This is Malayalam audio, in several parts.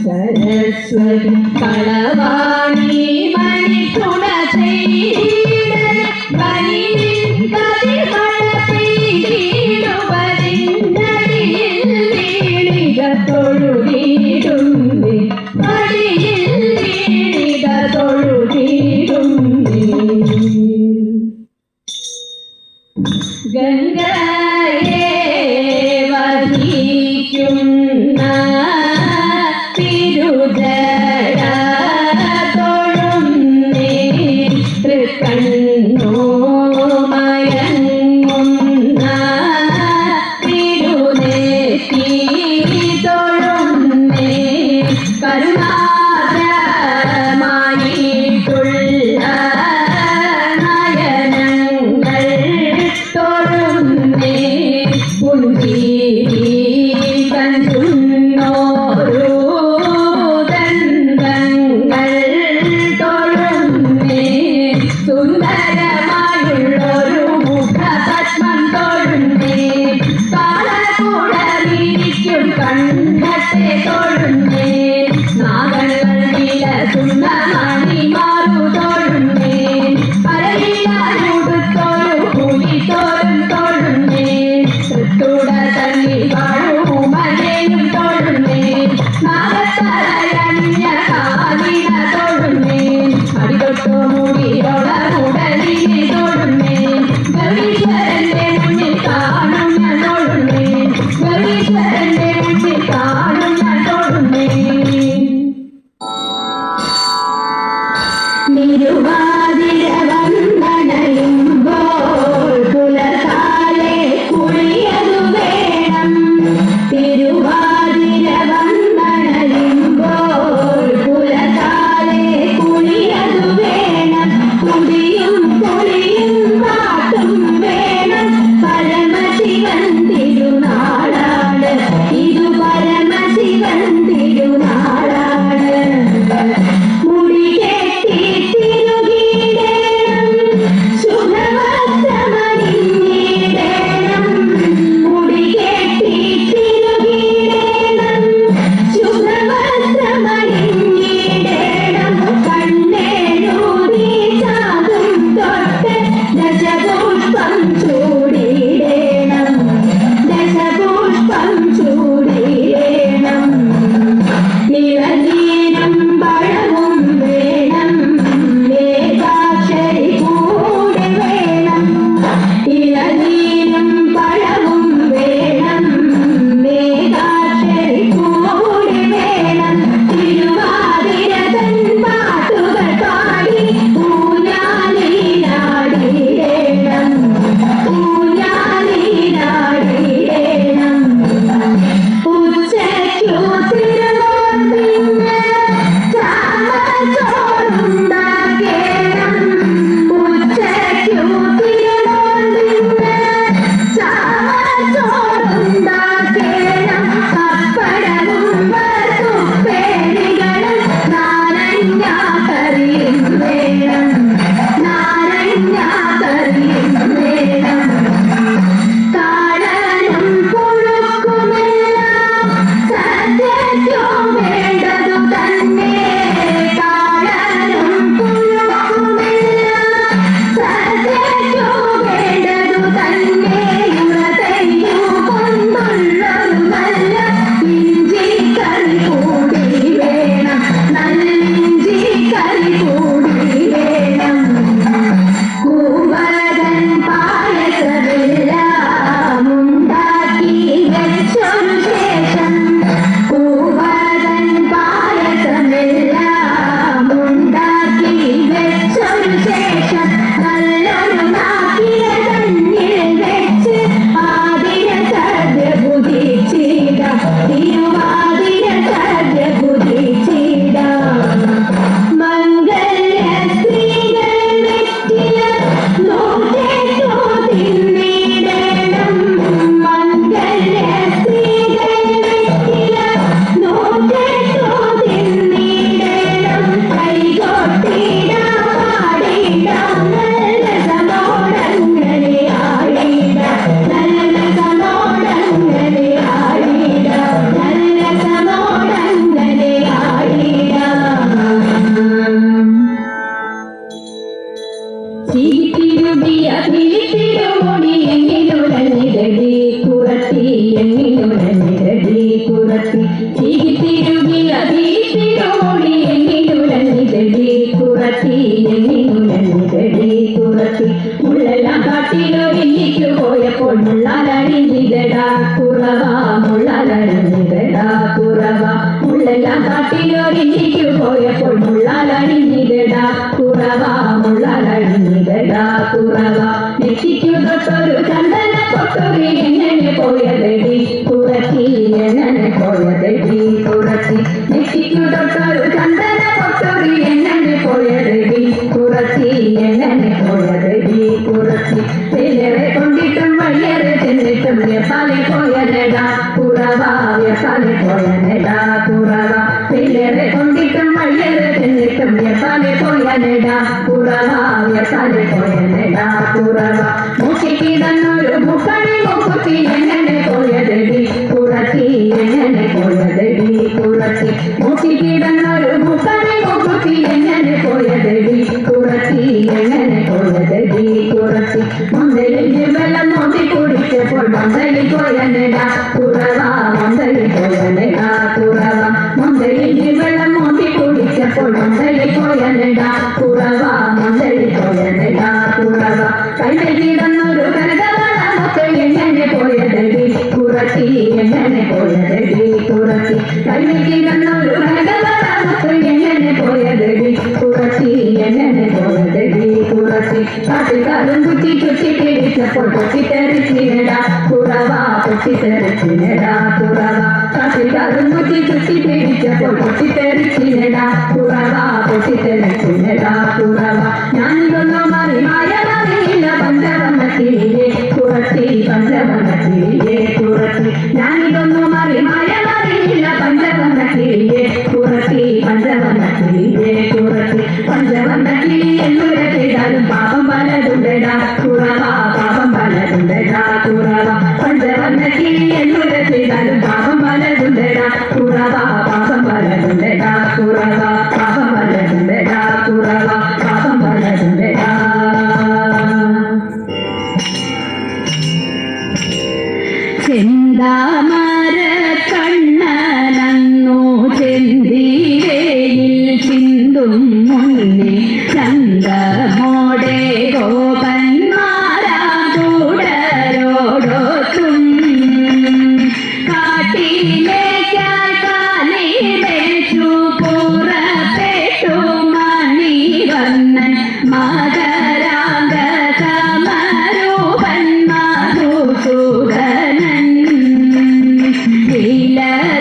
सरस्वती കളവാണി മണിക്കുട ചെയ്തൻ ബലിനിൻ കതിർമഴ പെയ്തിടുവതിന്നടിയിൽ വീണിക തൊഴുതിടുന്നേ പടിയിൽ വീണിക തൊഴുതിടുന്നേ ഗംഗയെ വഹിക്കുന്ന Thank you. കുറത്തി തിരുകിയ വീട്ടിലോടി എണ്ണിനുലഞ്ഞിതടി കുറത്തി എണ്ണിനുലഞ്ഞിതടി കുറത്തി മുള്ളെല്ലാം കാട്ടിലൊരിഞ്ഞിച്ചു പോയപ്പോൾ മുള്ളാലണിഞ്ഞിതടാ കുറവ മുള്ളാലണിഞ്ഞിതടാ കുറവ മുള്ളെല്ലാം കാട്ടിലൊരിഞ്ഞിച്ചു പോയപ്പോൾ മുള്ളാലണിഞ്ഞിതടാ കുറവ മുള്ളാലണിഞ്ഞിതടാ കുറവ നെറ്റിക്കു തൊട്ടൊരു ചന്ദന പൊട്ടൊരു എങ്ങനെ പോയതടി കുറത്തി എങ്ങനെ പോയതടി കുറത്തി നെറ്റിക്കു തൊട്ടൊരു ചന്ദന പൊട്ടൊരു എങ്ങനെ പോയതടി കുറത്തി എങ്ങനെ പോയതടി കുറത്തി പേരെ കൊണ്ടിട്ടും വയ്യറെ ചെന്നിട്ടും വ്യപ്പാലെ പോയനടാ കുറവ വ്യപ്പാലെ പോയനടാ കുറവ പേരെ കൊണ്ടിട്ടും വയ്യറെ ചെന്നിട്ടും വ്യപ്പാലെ പോയനടാ കുറവ വ്യപ്പാലെ പോയനടാ കുറവ മൂക്കിക്കിടന്നൊരു മുക്കണി മുക്കുത്തി എങ്ങനെ പോയതടി കുറത്തി എങ്ങനെ പോയതടി കുറത്തി മൂക്കിക്കിടന്നൊരു മുക്കണി മുക്കുത്തി എങ്ങനെ പോയതടി കുറത്തി എങ്ങനെ പോയതടി കുറത്തി മന്ദലിൽ വെള്ളം നോക്കി കുടിച്ചപ്പോൾ മന്ദലിൽ പോയനടാ കുറവ മന്ദലിൽ പോയനടാ കുറവ മന്ദലിൽ വെള്ളം നോക്കി കുടിച്ചപ്പോൾ മന്ദലിൽ പോയനടാ കുറവ മന്ദലിൽ പോയനടാ കുറവ കൈകൾ കിടന്നൊരു കനകവളമൊക്കെ എങ്ങനെ പോയതടി കുറത്തി എങ്ങനെ പോയതടി കുറത്തി കൈകൾ കിടന്നൊരു കനകവളമൊക്കെ എങ്ങനെ പോയതടി കുറത്തി എങ്ങനെ പോയതടി കുറത്തി കാട്ടുകാരും കുത്തി ചുറ്റി പിടിച്ചപ്പോൾ പൊട്ടിത്തെറിച്ചിനടാ കുറവ പൊട്ടിത്തെറിച്ചിനടാ കുറവ കാട്ടുകാരും കുത്തി ചുറ്റി പിടിച്ചപ്പോൾ പൊട്ടിത്തെറിച്ചിനടാ കുറവ പൊട്ടിത്തെറിച്ചിനടാ കുറവ ഞാനിതൊന്നു മാറി മായമാറിയില്ല പഞ്ചവർണ്ണത്തിലെ കുറത്തി പഞ്ചവർണ്ണത്തിലെ കുറത്തി ഞാനിതൊന്നു മാറി മായമാറിയില്ല പഞ്ചവർണ്ണത്തിലെ കുറത്തി പഞ്ചവർണ്ണത്തിലെ കുറത്തി പഞ്ചവർണ്ണത്തിലെ എന്തുര ചെയ്താലും പാപം പലതുണ്ടടാ കുറവ പാപം പലതുണ്ടടാ കുറവ പഞ്ചവർണ്ണത്തിലെ എന്തുര ചെയ്താലും പാപം പലതുണ്ടടാ കുറവ പാപം പലതുണ്ടടാ കുറവ പാപം പലതുണ്ടടാ കുറവ പാപം പലതുണ്ടടാ ചെന്താമര കണ്ണനന്നു ചെന്തിരയിൽ ചിന്തും മുന്നേ ചന്തമോടെ ഗോപന്മാരാ കൂടരോടൊത്തും കാട്ടിലേക്കായി കാലിലേച്ചു പുറപ്പെട്ടു മണിവർണ്ണൻ മകരാംഗ സമരൂപൻ മധുസൂദനൻ ലീലകളാടി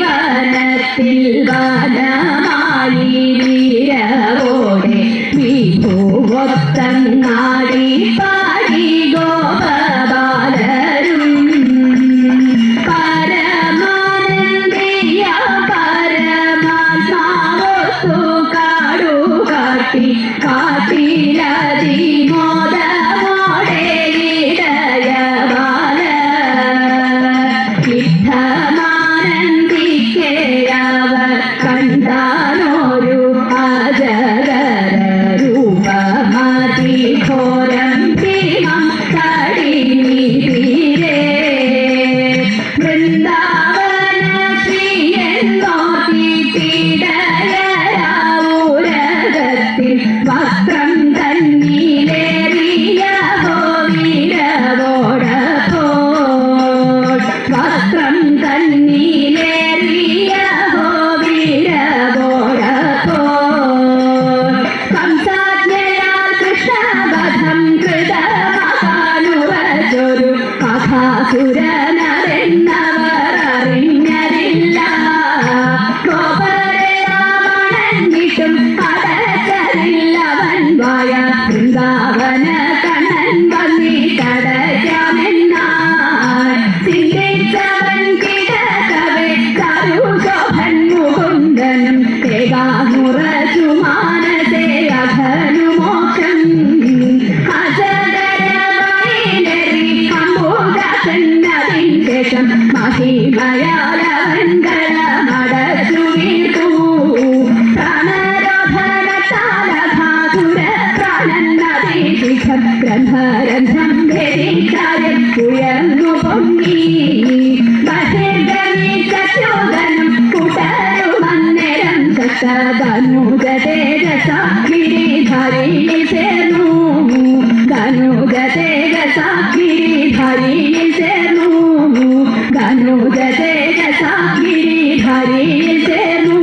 വനത്തിൽ വനമായി വീരവോടെ വിഭുവൊത്തങ്ങാടി പാടി ഗോപബാലരും പരമാനന്ദിയ പരമാത്മാവൊത്തു കാടുകാട്ടി കാട്ടിലതിമോദമോടെ ഇടയബാല യുദ്ധമാനന്ദിക്കയവർ കണ്ടാനൊരു അജഗരൂപമതി ഘോരം ഭീമം കടിനീതിരേ വൃന്ദാവന ശ്രീയെന്നോത്തി പീഡയരാവുരകത്തിൽ വസ്ത്രം തന്നിലേറിയ വീരവോടപ്പോൾ വസ്ത്രം തന്നിലേറിയ വീരവോടപ്പോൾ സംസാജ്ഞയാൽ കൃഷ്ണവധം കൃതമഹാനുവചൊരു മഹാസുരനരെന്നവർ അറിഞ്ഞതില്ല കോപരയാമണഞ്ഞിട്ടും അടച്ചതില്ലവൻ വായ വൃന്ദാവന കണ്ണൻ വന്നിട്ടടയ്ക്കാമെന്നാൽ ചിന്തിച്ചവൻ കിടക്കവേ കരുശോഭൻ മുകുന്ദനും ഏകാമുറച്ചു മാനസേ അധനുമോക്ഷം അജഗരവൈനരി അംബുജാസന്നതിൻ ശേഷം മഹിമയാലവൻ കളമടച്ചു വീട്ടു പ്രാണരോധനത്താലഭാസുര പ്രാണന്നതിശിഖം ഗ്രന്ഥരന്ധം ധരിച്ചായ ഉയർന്നു പൊങ്ങി ധനുജ തേജസ ഗിരിധരിയിൽ ചേർന്നു ധനുജ തേജസ ഗിരിധരിയിൽ ചേർന്നു ധനുജ തേജസ ഗിരിധരിയിൽ ചേർന്നു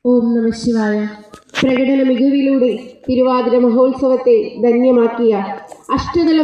ഓം നമഃ ശിവായ. പ്രകടന മികവിലൂടെ തിരുവാതിര മഹോത്സവത്തെ ധന്യമാക്കിയ അഷ്ടതല